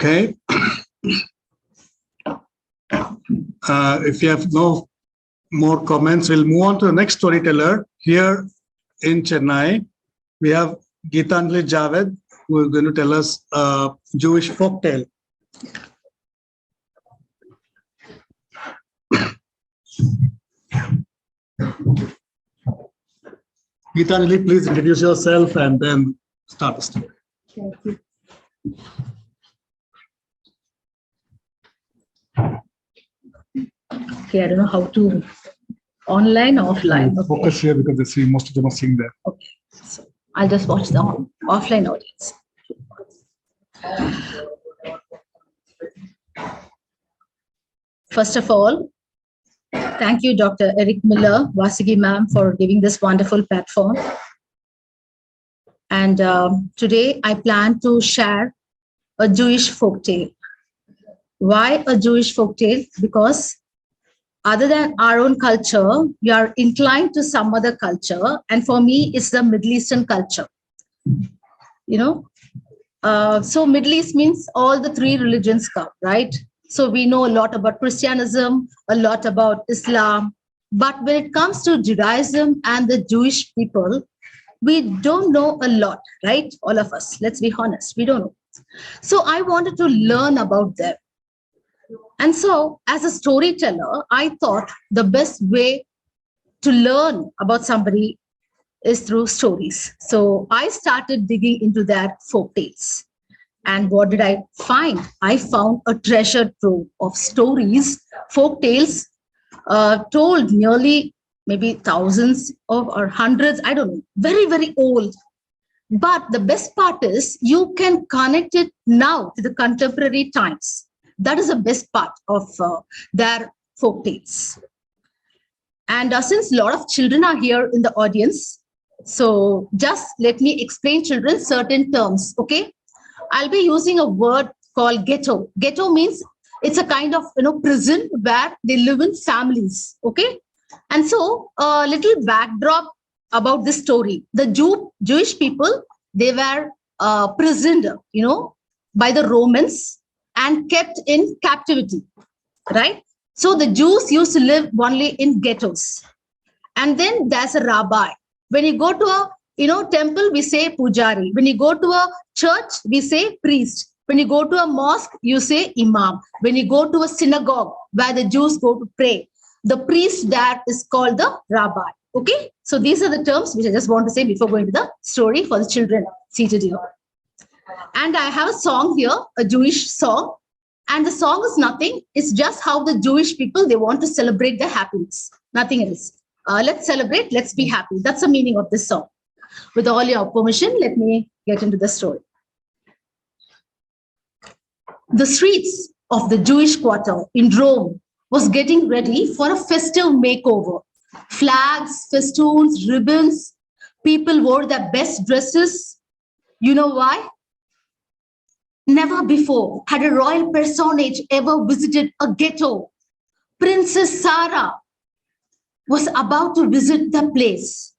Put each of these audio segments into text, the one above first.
Okay. If you have no more comments, we'll move on to the next storyteller. Here in Chennai, we have Geethanjali Javed, who is going to tell us a Jewish folktale. Geethanjali, please introduce yourself and then start the story. Thank you. Okay, I don't know how to online or offline. Okay. Focus here because they see most of them are seeing there. Okay, so I'll just watch the offline audience. First of all, thank you, Dr. Eric Miller, Vasigi ma'am, for giving this wonderful platform. And today I plan to share a Jewish folktale. Why a Jewish folktale? Because other than our own culture, we are inclined to some other culture. And for me, it's the Middle Eastern culture. You know, so Middle East means all the three religions come, right? So we know a lot about Christianism, a lot about Islam. But when it comes to Judaism and the Jewish people, we don't know a lot, right? All of us, let's be honest, we don't know. So I wanted to learn about them. And so as a storyteller, I thought the best way to learn about somebody is through stories. So I started digging into their folk tales. And what did I find? I found a treasure trove of stories, folk tales, told nearly maybe thousands of or hundreds, I don't know, very, very old. But the best part is you can connect it now to the contemporary times. That is the best part of their folk tales. And since a lot of children are here in the audience, so just let me explain children certain terms, okay? I'll be using a word called ghetto. Ghetto means it's a kind of prison where they live in families, okay? And so a little backdrop about this story. The Jewish people, they were prisoned, by the Romans and kept in captivity, right? So the Jews used to live only in ghettos. And then there's a rabbi. When you go to a temple, we say pujari. When you go to a church, we say priest. When you go to a mosque, you say imam. When you go to a synagogue where the Jews go to pray, the priest there is called the rabbi. Okay, so these are the terms which I just want to say before going to the story for the children seated here. And I have a song here, a Jewish song. And the song is nothing. It's just how the Jewish people, they want to celebrate their happiness. Nothing else. Let's celebrate. Let's be happy. That's the meaning of this song. With all your permission, let me get into the story. The streets of the Jewish quarter in Rome was getting ready for a festive makeover. Flags, festoons, ribbons. People wore their best dresses. You know why? Never before had a royal personage ever visited a ghetto. Princess Sarah was about to visit the place.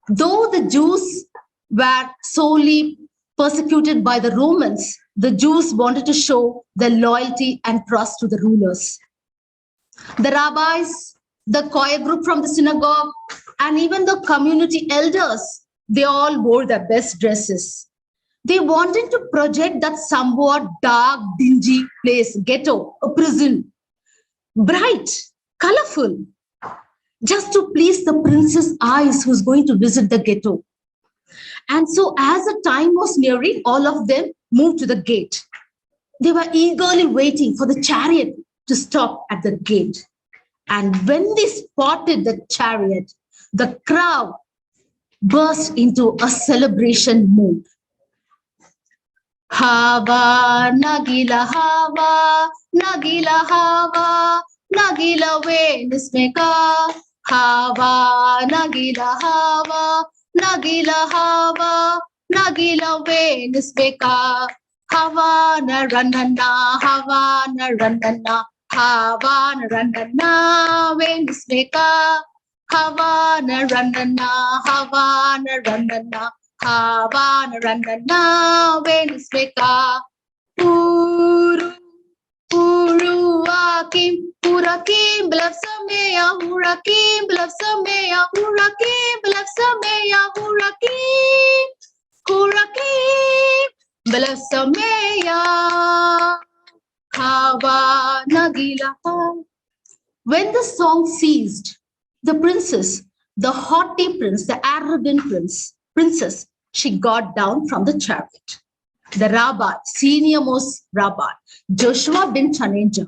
Though the Jews were sorely persecuted by the Romans, the Jews wanted to show their loyalty and trust to the rulers. The rabbis, the choir group from the synagogue, and even the community elders, they all wore their best dresses. They wanted to project that somewhat dark, dingy place, ghetto, a prison, bright, colorful, just to please the prince's eyes who's going to visit the ghetto. And so as the time was nearing, all of them moved to the gate. They were eagerly waiting for the chariot to stop at the gate. And when they spotted the chariot, the crowd burst into a celebration mood. Hava, Nagila Hava, Nagila Hava, Nagila Venismeka. Hava, Nagila Hava, Nagila Hava, Nagila Venismeka. Havana Ranana, Havana Ranana, Havana Ranana, Venismeka. Havana Ranana, Havana Ranana. Havana Ranana, Venismeka. Uru, Uruakim, Urakim, Blefsameya, Urakim, Blefsameya, Urakim, Blefsameya, Urakim, Urakim, Blefsameya, Kava Nagila. When the song ceased, the princess, the haughty prince, the arrogant princess, she got down from the chariot. The rabbi, senior most rabbi, Joshua bin Chanenja.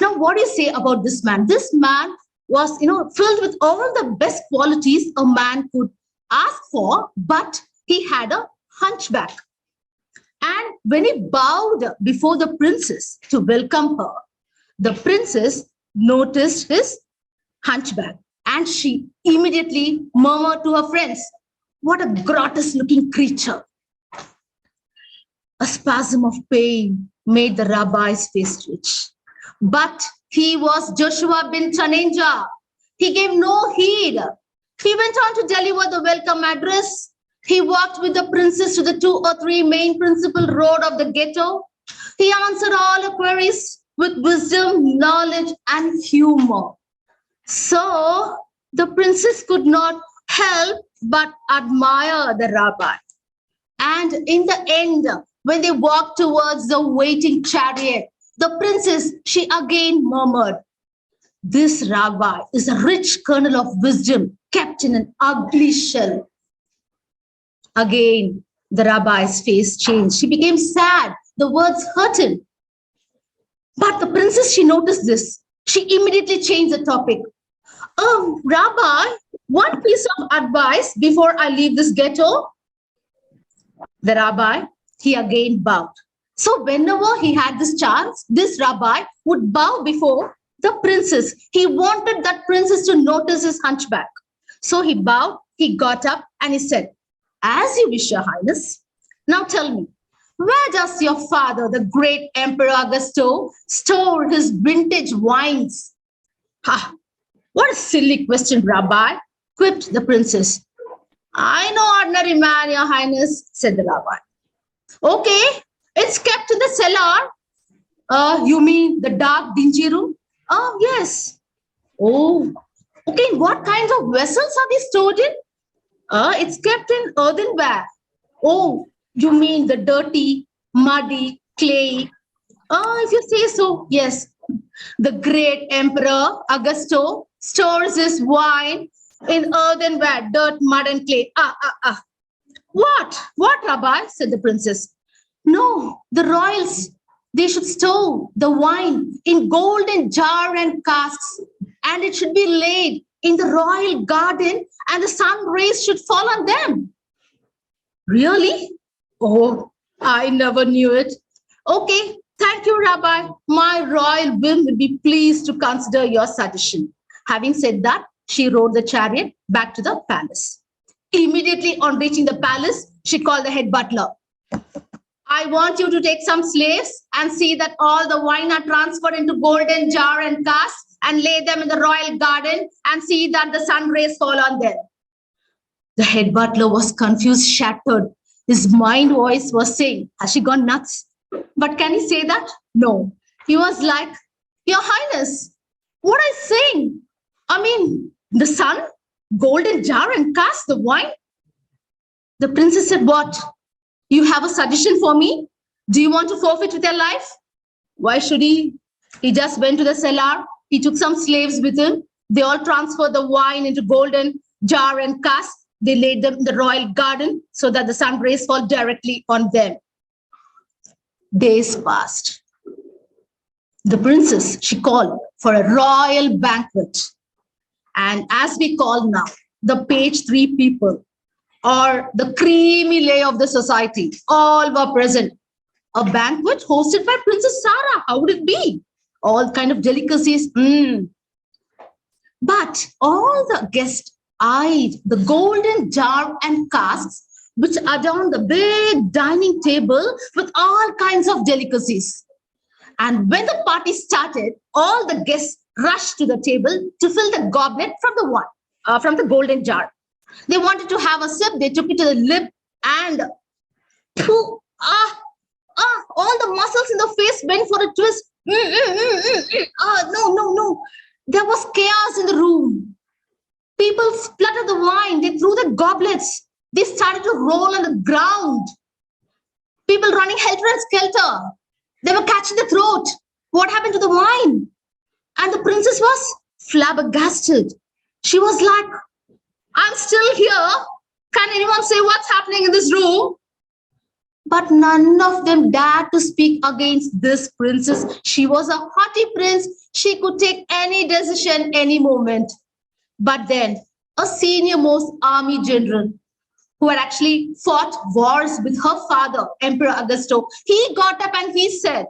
Now, what do you say about this man? This man was, filled with all the best qualities a man could ask for, but he had a hunchback. And when he bowed before the princess to welcome her, the princess noticed his hunchback, and she immediately murmured to her friends, "What a grotesque looking creature." A spasm of pain made the rabbi's face twitch. But he was Joshua bin Chanenja. He gave no heed. He went on to deliver the welcome address. He walked with the princess to the 2 or 3 main principal road of the ghetto. He answered all her queries with wisdom, knowledge, and humor. So the princess could not help but admire the rabbi. And in the end, when they walked towards the waiting chariot, the princess, she again murmured, "This rabbi is a rich kernel of wisdom kept in an ugly shell." Again, the rabbi's face changed. She became sad. The words hurt him. But the princess, she noticed this. She immediately changed the topic. "Rabbi, one piece of advice before I leave this ghetto." The rabbi, he again bowed. So whenever he had this chance, this rabbi would bow before the princess. He wanted that princess to notice his hunchback. So he bowed, he got up, and he said, "As you wish, Your Highness. Now tell me, where does your father, the great Emperor Augusto, store his vintage wines?" "Ha! What a silly question, Rabbi," quipped the princess. "I know ordinary man, Your Highness," said the rabbi. "Okay, it's kept in the cellar." You mean the dark, dingy room?" "Oh, yes." "Oh, okay. What kinds of vessels are they stored in?" It's kept in earthenware." "Oh, you mean the dirty, muddy, clay?" If you say so, yes. The great Emperor Augusto stores his wine in earthenware, dirt, mud, and clay. What, Rabbi?" said the princess. "No, the royals, they should store the wine in golden jar and casks, and it should be laid in the royal garden, and the sun rays should fall on them." "Really? Oh, I never knew it." "Okay, thank you, Rabbi. My royal whim will be pleased to consider your suggestion." Having said that, she rode the chariot back to the palace. Immediately on reaching the palace, she called the head butler. "I want you to take some slaves and see that all the wine are transferred into golden jar and casks and lay them in the royal garden and see that the sun rays fall on them." The head butler was confused, shattered. His mind voice was saying, "Has she gone nuts?" But can he say that? No. He was like, "Your Highness, what are you saying? I mean, the sun, golden jar and cask, the wine?" The princess said, "What? You have a suggestion for me? Do you want to forfeit with your life?" Why should he? He just went to the cellar. He took some slaves with him. They all transferred the wine into golden jar and cask. They laid them in the royal garden so that the sun rays fall directly on them. Days passed. The princess, she called for a royal banquet. And as we call now, the page 3 people, or the creamy layer of the society, all were present. A banquet hosted by Princess Sarah. How would it be? All kind of delicacies. But all the guests eyed the golden jar and casks which adorned the big dining table with all kinds of delicacies. And when the party started, all the guests rushed to the table to fill the goblet from the golden jar. They wanted to have a sip. They took it to the lip and All the muscles in the face went for a twist. No. There was chaos in the room. People spluttered the wine. They threw the goblets. They started to roll on the ground. People running helter and skelter. They were catching the throat. What happened to the wine? And the princess was flabbergasted. She was like, I'm still here. Can anyone say what's happening in this room? But none of them dared to speak against this princess. She was a haughty prince. She could take any decision any moment. But then a senior most army general who had actually fought wars with her father, Emperor Augusto, he got up and he said,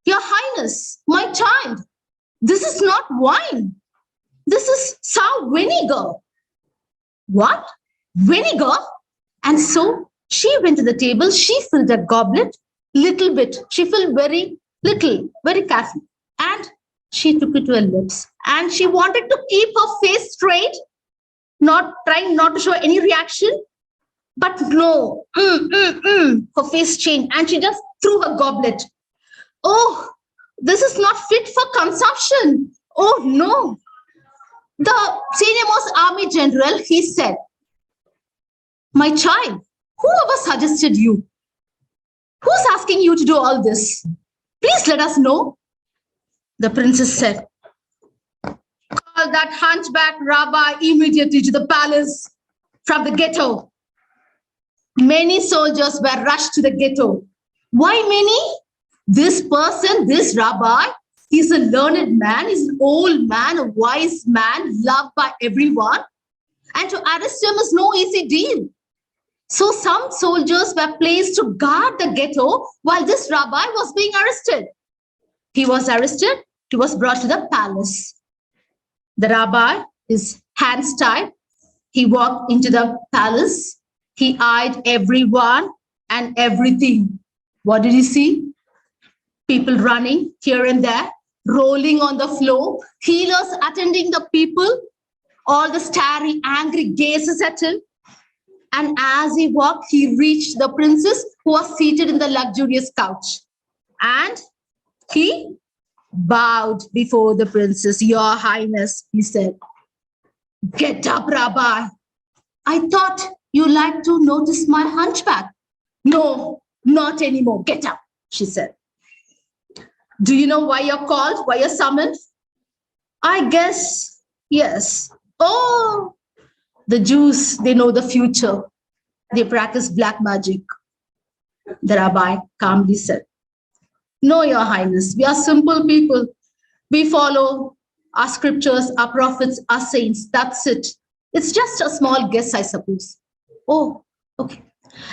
Your Highness, my child, this is not wine. This is sour vinegar. What? Vinegar? And so she went to the table. She filled a goblet, little bit. She filled very little, very carefully. And she took it to her lips. And she wanted to keep her face straight, trying not to show any reaction. But no, her face changed. And she just threw her goblet. Oh, this is not fit for consumption. Oh, no. The senior most army general, he said, My child, whoever suggested you? Who's asking you to do all this? Please let us know. The princess said, Call that hunchback rabbi immediately to the palace from the ghetto. Many soldiers were rushed to the ghetto. Why many? This person, this rabbi, he's a learned man, he's an old man, a wise man, loved by everyone. And to arrest him is no easy deal. So some soldiers were placed to guard the ghetto while this rabbi was being arrested. He was arrested, he was brought to the palace. The rabbi, his hands tied, he walked into the palace. He eyed everyone and everything. What did he see? People running here and there, rolling on the floor, healers attending the people, all the staring, angry gazes at him. And as he walked, he reached the princess who was seated in the luxurious couch. And he bowed before the princess. Your Highness, he said, Get up, Rabbi. I thought you liked to notice my hunchback. No, not anymore. Get up, she said. Do you know why you're called? Why you're summoned? I guess, yes. Oh, the Jews, they know the future. They practice black magic. The rabbi calmly said, No, Your Highness, we are simple people. We follow our scriptures, our prophets, our saints. That's it. It's just a small guess, I suppose. Oh, okay.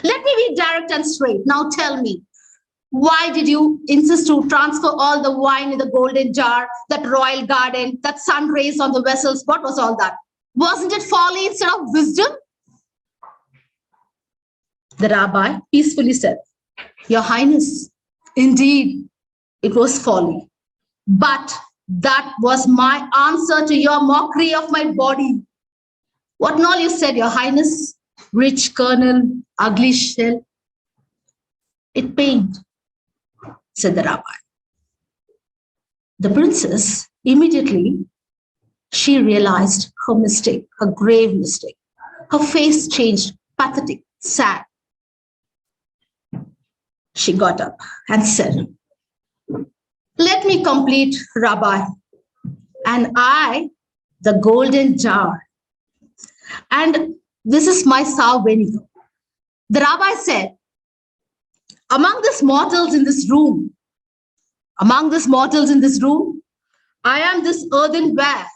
Let me be direct and straight. Now tell me, why did you insist to transfer all the wine in the golden jar, that royal garden, that sun rays on the vessels? What was all that? Wasn't it folly instead of wisdom? The rabbi peacefully said, Your Highness, indeed, it was folly. But that was my answer to your mockery of my body. What and all you said, Your Highness, rich kernel, ugly shell, it pained, said the rabbi. The princess, immediately, she realized her mistake, her grave mistake. Her face changed, pathetic, sad. She got up and said, Let me complete, Rabbi. And I, the golden jar. And this is my sour vinegar. The rabbi said, Among these mortals in this room, I am this earthenware,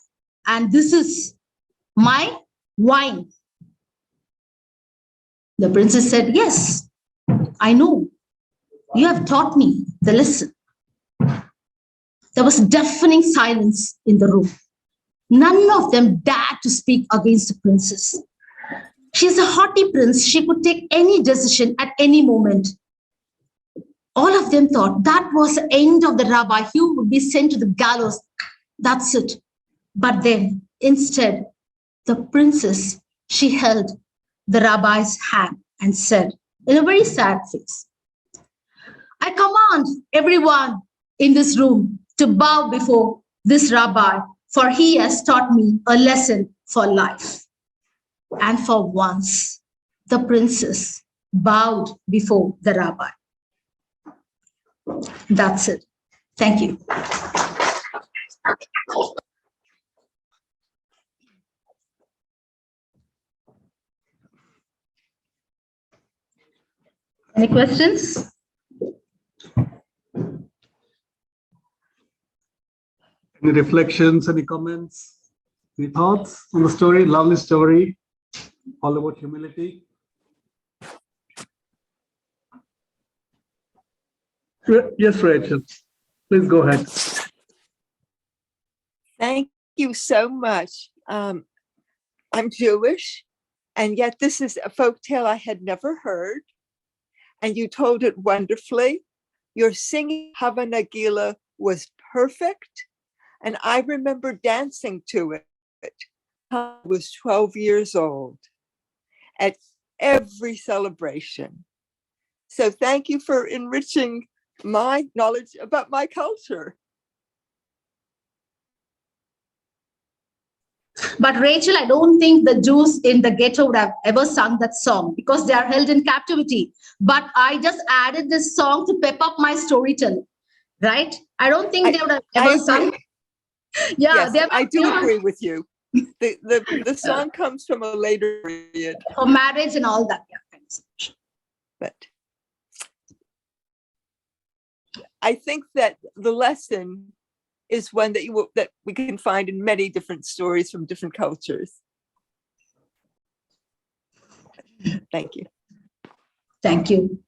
and this is my wine. The princess said, Yes, I know. You have taught me the lesson. There was deafening silence in the room. None of them dared to speak against the princess. She is a haughty prince. She could take any decision at any moment. All of them thought that was the end of the rabbi. He would be sent to the gallows. That's it. But then, instead, the princess, she held the rabbi's hand and said, in a very sad face, I command everyone in this room to bow before this rabbi, for he has taught me a lesson for life. And for once, the princess bowed before the rabbi. That's it. Thank you. Any questions? Any reflections, any comments, any thoughts on the story? Lovely story, all about humility. Yes, Rachel, please go ahead. Thank you so much. I'm Jewish, and yet this is a folktale I had never heard, and you told it wonderfully. Your singing Hava Nagila was perfect, and I remember dancing to it. I was 12 years old at every celebration. So thank you for enriching my knowledge about my culture. But Rachel, I don't think the Jews in the ghetto would have ever sung that song because they are held in captivity. But I just added this song to pep up my storytelling, right? I don't think they would have ever sung. Yeah, yes, I do agree with you. The song comes from a later period. For marriage and all that. Yeah. But I think that the lesson is one that we can find in many different stories from different cultures. Thank you. Thank you.